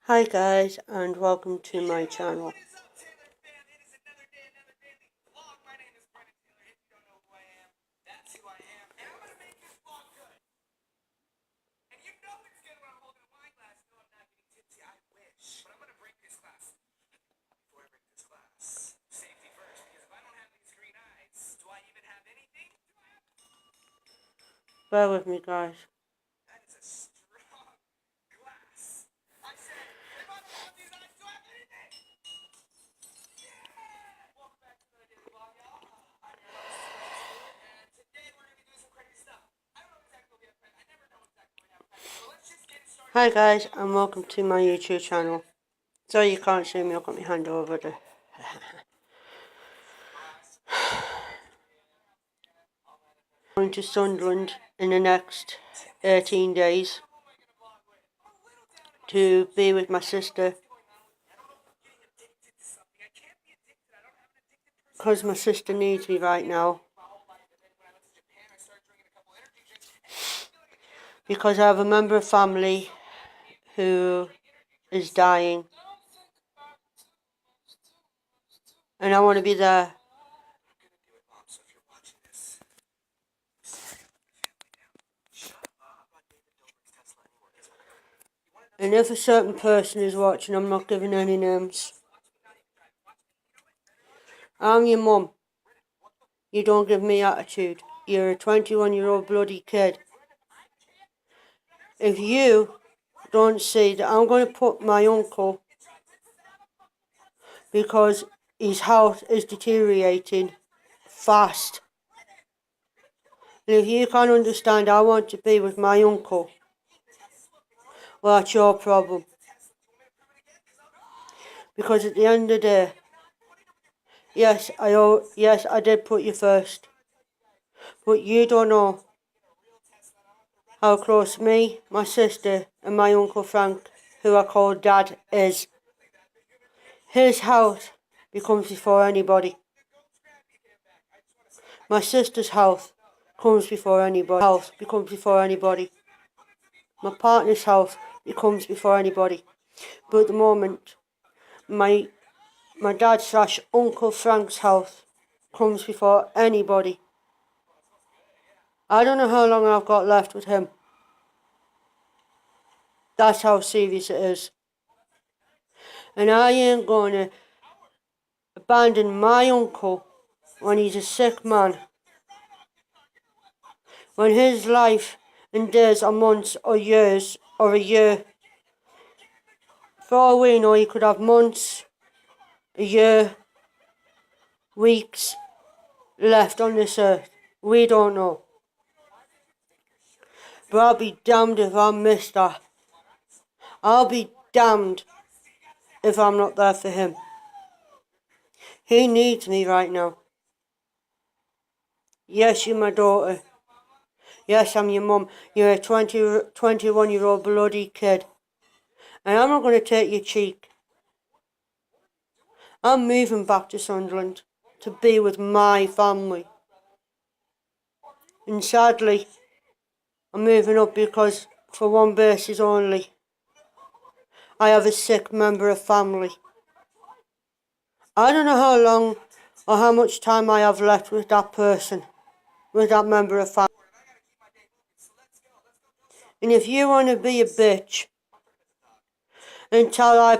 Hi guys, and welcome to my channel. Bear with me guys. Hi guys, and welcome to my YouTube channel. Sorry you can't see me, I've got my hand over there. Going to Sunderland in the next 18 days to be with my sister, because my sister needs me right now, because I have a member of family who is dying and I want to be there. And if a certain person is watching, I'm not giving any names. I'm your mum. You don't give me attitude. You're a 21-year-old bloody kid. If you don't see that I'm going to put my uncle, because his health is deteriorating fast. And if you can't understand I want to be with my uncle, well, that's your problem. Because at the end of the day, yes, I did put you first. But you don't know how close me, my sister, and my Uncle Frank, who I call Dad, is. His health becomes before anybody. My sister's health comes before anybody. Health becomes before anybody. My partner's health becomes before anybody. But at the moment, my dad / Uncle Frank's health comes before anybody. I don't know how long I've got left with him. That's how serious it is. And I ain't going to abandon my uncle when he's a sick man, when his life and days or months or years or a year. For all we know, he could have months, a year, weeks left on this earth. We don't know. But I'll be damned if I miss that. I'll be damned if I'm not there for him. He needs me right now. Yes, you're my daughter. Yes, I'm your mum. You're a 21-year-old bloody kid. And I'm not going to take your cheek. I'm moving back to Sunderland to be with my family. And sadly, I'm moving up because, for one basis only, I have a sick member of family. I don't know how long or how much time I have left with that person, with that member of family. And if you want to be a bitch and tell I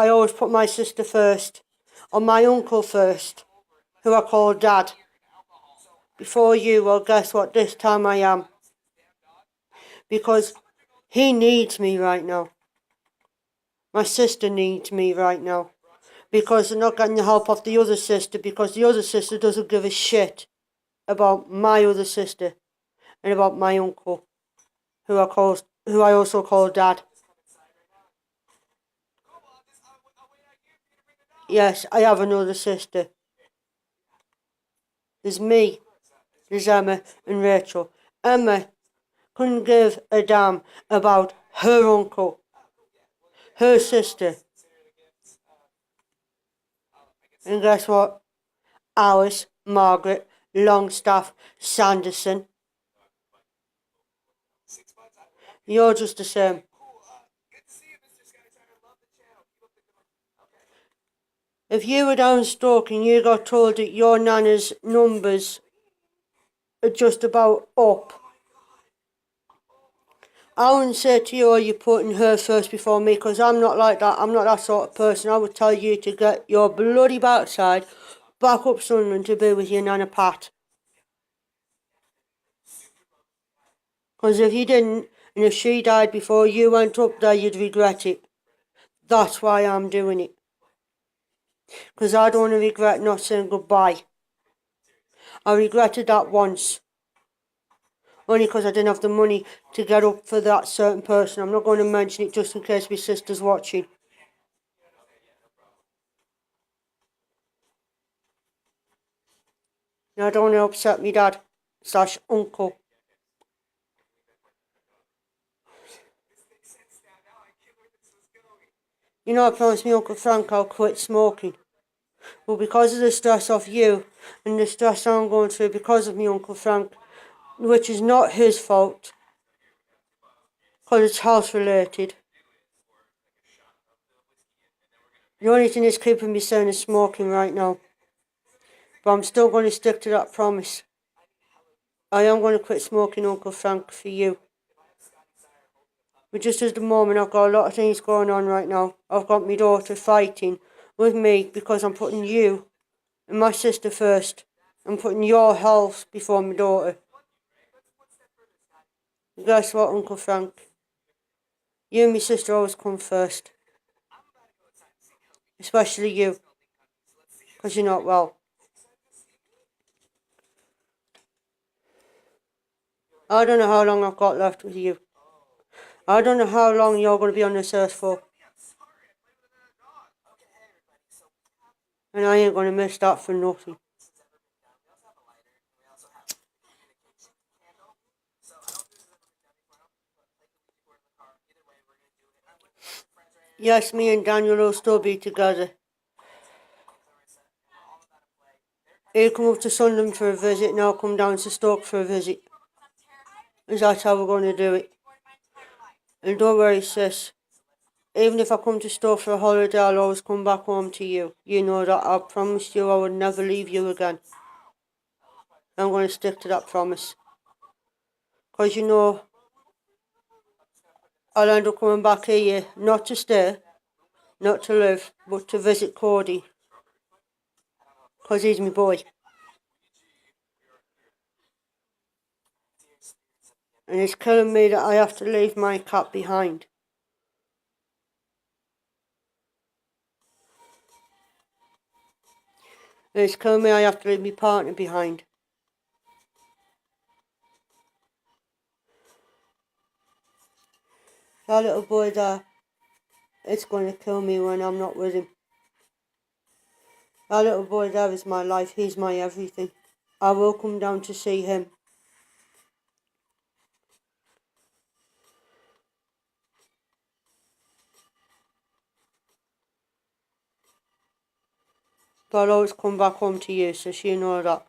always put my sister first, or my uncle first, who I call Dad, before you, well, guess what, this time I am. Because he needs me right now. My sister needs me right now. Because they're not getting the help of the other sister, because the other sister doesn't give a shit about my other sister and about my uncle, who I also call Dad. Yes, I have another sister. There's me, there's Emma and Rachel. Emma couldn't give a damn about her uncle. her sister. And guess what? Alice, Margaret, Longstaff, Sanderson. You're just the same. If you were down Stoke and you got told that your nana's numbers are just about up, I wouldn't say to you, you're putting her first before me, because I'm not like that. I'm not that sort of person. I would tell you to get your bloody backside back up Sunderland to be with your Nana Pat. Because if you didn't, and if she died before you went up there, you'd regret it. That's why I'm doing it. Because I don't want to regret not saying goodbye. I regretted that once. Only because I didn't have the money to get up for that certain person. I'm not going to mention it just in case my sister's watching. And I don't want to upset me dad / uncle. You know, I promised me Uncle Frank I'll quit smoking. Well, because of the stress of you and the stress I'm going through because of me Uncle Frank, which is not his fault, because it's health related. The only thing that's keeping me sane is smoking right now. But I'm still going to stick to that promise. I am going to quit smoking, Uncle Frank, for you. But just at the moment, I've got a lot of things going on right now. I've got my daughter fighting with me because I'm putting you and my sister first. I'm putting your health before my daughter. Guess what, Uncle Frank? You and my sister always come first. Especially you. Because you're not well. I don't know how long I've got left with you. I don't know how long you're going to be on this earth for. And I ain't going to miss that for nothing. Yes, me and Daniel will still be together. He'll come up to Sunderland for a visit and I'll come down to Stoke for a visit. Because that's how we're going to do it. And don't worry, sis. Even if I come to Stoke for a holiday, I'll always come back home to you. You know that. I promised you I would never leave you again. I'm going to stick to that promise. Because you know, I'll end up coming back here, not to stay, not to live, but to visit Cody. Because he's my boy. And it's killing me that I have to leave my cat behind. And it's killing me I have to leave my partner behind. That little boy there, it's going to kill me when I'm not with him. That little boy there is my life. He's my everything. I will come down to see him. But I'll always come back home to you, so you know that.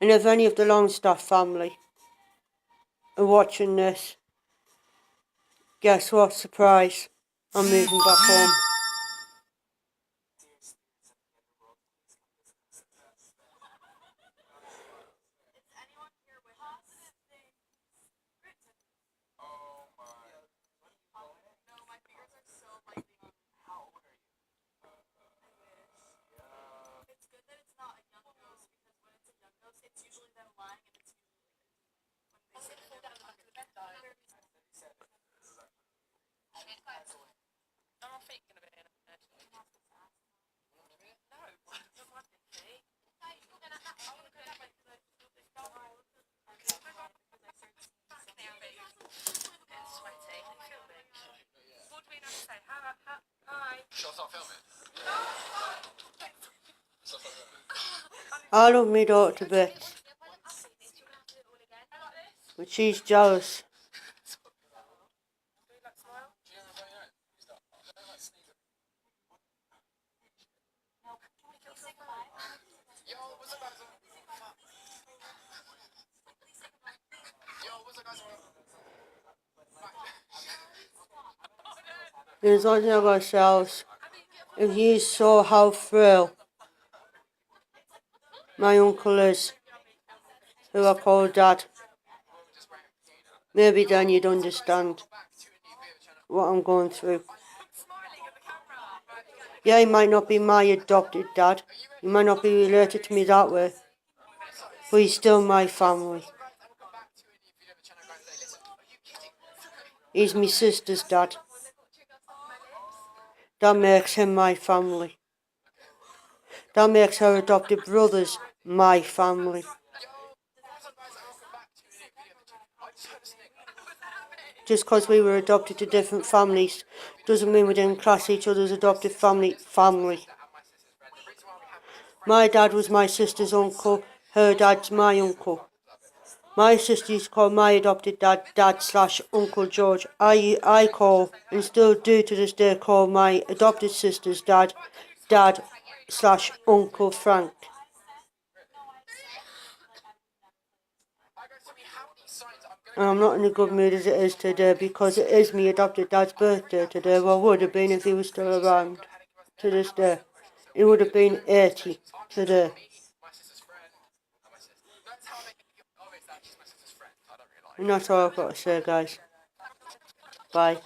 And if any of the Longstaff family are watching this, guess what? Surprise. I'm moving back home. I love my daughter to bits, but she's jealous. There's one thing I've got to say else. If you saw how frail my uncle is, who I call Dad, maybe then you'd understand what I'm going through. Yeah, he might not be my adopted dad. He might not be related to me that way. But he's still my family. He's my sister's dad. That makes him my family. That makes her adopted brothers my family. Just because we were adopted to different families doesn't mean we didn't class each other's adopted family. My dad was my sister's uncle, her dad's my uncle. My sister used to call my adopted dad Dad/Uncle George. I call, and still do to this day, call my adopted sister's dad Dad/Uncle Frank. And I'm not in a good mood as it is today because it is my adopted dad's birthday today. Well, would have been if he was still around to this day. He would have been 80 today. And that's all I've got to say, guys. Bye.